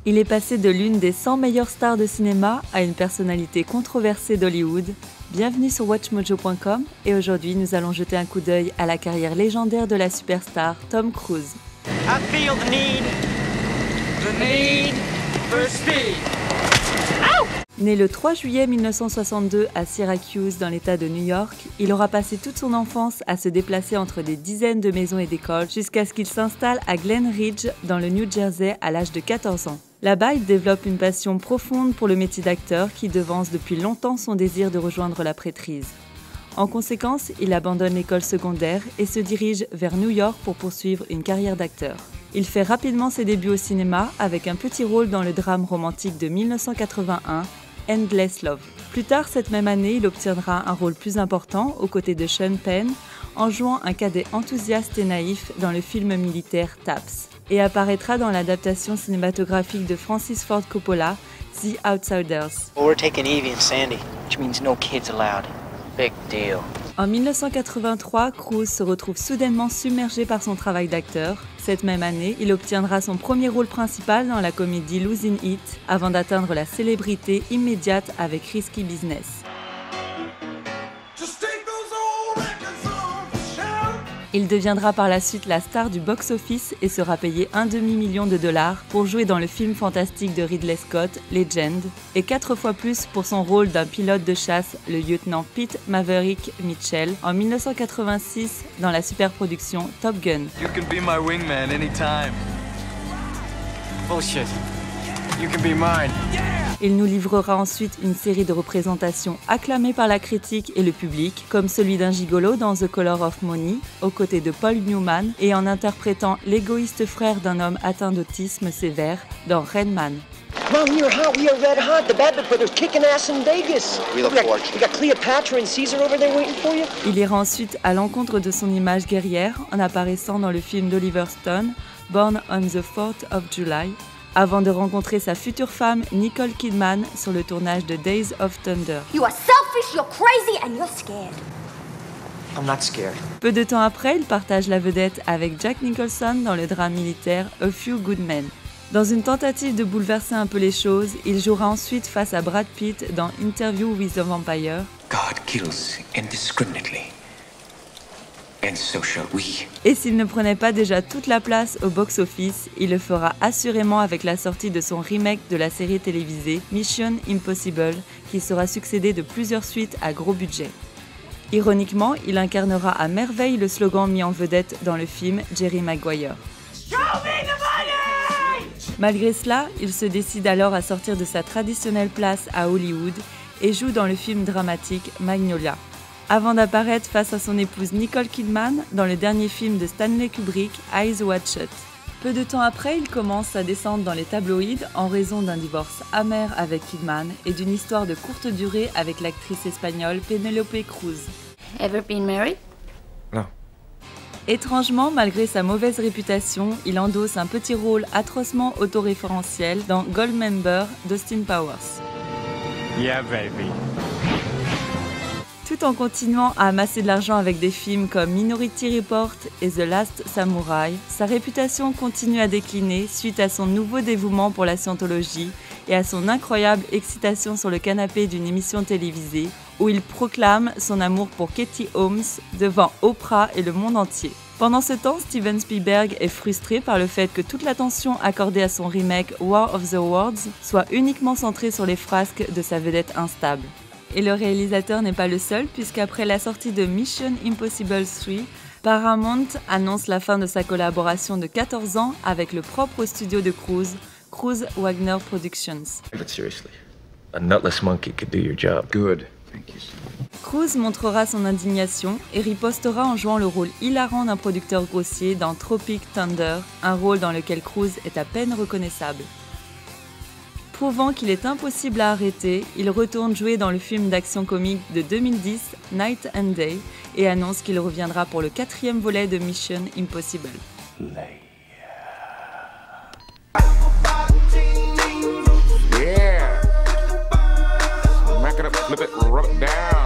Il est passé de l'une des 100 meilleures stars de cinéma à une personnalité controversée d'Hollywood. Bienvenue sur WatchMojo.com et aujourd'hui nous allons jeter un coup d'œil à la carrière légendaire de la superstar Tom Cruise. I feel the need for speed. Né le 3 juillet 1962 à Syracuse dans l'État de New York, il aura passé toute son enfance à se déplacer entre des dizaines de maisons et d'écoles jusqu'à ce qu'il s'installe à Glen Ridge dans le New Jersey à l'âge de 14 ans. Là-bas, il développe une passion profonde pour le métier d'acteur qui devance depuis longtemps son désir de rejoindre la prêtrise. En conséquence, il abandonne l'école secondaire et se dirige vers New York pour poursuivre une carrière d'acteur. Il fait rapidement ses débuts au cinéma avec un petit rôle dans le drame romantique de 1981, Endless Love. Plus tard cette même année, il obtiendra un rôle plus important aux côtés de Sean Penn en jouant un cadet enthousiaste et naïf dans le film militaire Taps et apparaîtra dans l'adaptation cinématographique de Francis Ford Coppola, The Outsiders. We're taking Evie and Sandy, which means no kids allowed. Big deal. En 1983, Cruise se retrouve soudainement submergé par son travail d'acteur. Cette même année, il obtiendra son premier rôle principal dans la comédie Losing It, avant d'atteindre la célébrité immédiate avec Risky Business. Il deviendra par la suite la star du box-office et sera payé $1,5 million pour jouer dans le film fantastique de Ridley Scott, Legend, et 4 fois plus pour son rôle d'un pilote de chasse, le lieutenant Pete Maverick Mitchell, en 1986 dans la superproduction Top Gun. You can be my wingman anytime. Bullshit. You can be mine. Il nous livrera ensuite une série de représentations acclamées par la critique et le public, comme celui d'un gigolo dans The Color of Money, aux côtés de Paul Newman, et en interprétant l'égoïste frère d'un homme atteint d'autisme sévère dans Rain Man. Mom, you're hot. We are red hot. The Bad Brothers kicking ass in Vegas. We look forward to it. We got Cleopatra and Caesar over there waiting for you. Il ira ensuite à l'encontre de son image guerrière en apparaissant dans le film d'Oliver Stone, Born on the 4th of July, avant de rencontrer sa future femme Nicole Kidman sur le tournage de Days of Thunder. You are selfish, you're crazy, and you're scared. I'm not scared. Peu de temps après, il partage la vedette avec Jack Nicholson dans le drame militaire A Few Good Men. Dans une tentative de bouleverser un peu les choses, il jouera ensuite face à Brad Pitt dans Interview with a Vampire. God kills indiscriminately. And so shall we. Et s'il ne prenait pas déjà toute la place au box-office, il le fera assurément avec la sortie de son remake de la série télévisée Mission Impossible, qui sera succédé de plusieurs suites à gros budget. Ironiquement, il incarnera à merveille le slogan mis en vedette dans le film Jerry Maguire. Malgré cela, il se décide alors à sortir de sa traditionnelle place à Hollywood et joue dans le film dramatique Magnolia, avant d'apparaître face à son épouse Nicole Kidman dans le dernier film de Stanley Kubrick, Eyes Wide Shut. Peu de temps après, il commence à descendre dans les tabloïds en raison d'un divorce amer avec Kidman et d'une histoire de courte durée avec l'actrice espagnole Penélope Cruz. Ever been married? No. Étrangement, malgré sa mauvaise réputation, il endosse un petit rôle atrocement autoréférentiel dans Goldmember d'Austin Powers. Yeah, baby. Tout en continuant à amasser de l'argent avec des films comme Minority Report et The Last Samurai, sa réputation continue à décliner suite à son nouveau dévouement pour la scientologie et à son incroyable excitation sur le canapé d'une émission télévisée où il proclame son amour pour Katie Holmes devant Oprah et le monde entier. Pendant ce temps, Steven Spielberg est frustré par le fait que toute l'attention accordée à son remake War of the Worlds soit uniquement centrée sur les frasques de sa vedette instable. Et le réalisateur n'est pas le seul, puisqu'après la sortie de Mission Impossible 3, Paramount annonce la fin de sa collaboration de 14 ans avec le propre studio de Cruise, Cruise Wagner Productions. But seriously, a nutless monkey could do your job. Good. Thank you. Cruise montrera son indignation et ripostera en jouant le rôle hilarant d'un producteur grossier dans Tropic Thunder, un rôle dans lequel Cruise est à peine reconnaissable. Prouvant qu'il est impossible à arrêter, il retourne jouer dans le film d'action comique de 2010, Night and Day, et annonce qu'il reviendra pour le 4e volet de Mission Impossible. Yeah. Smack it up, flip it, rub it down.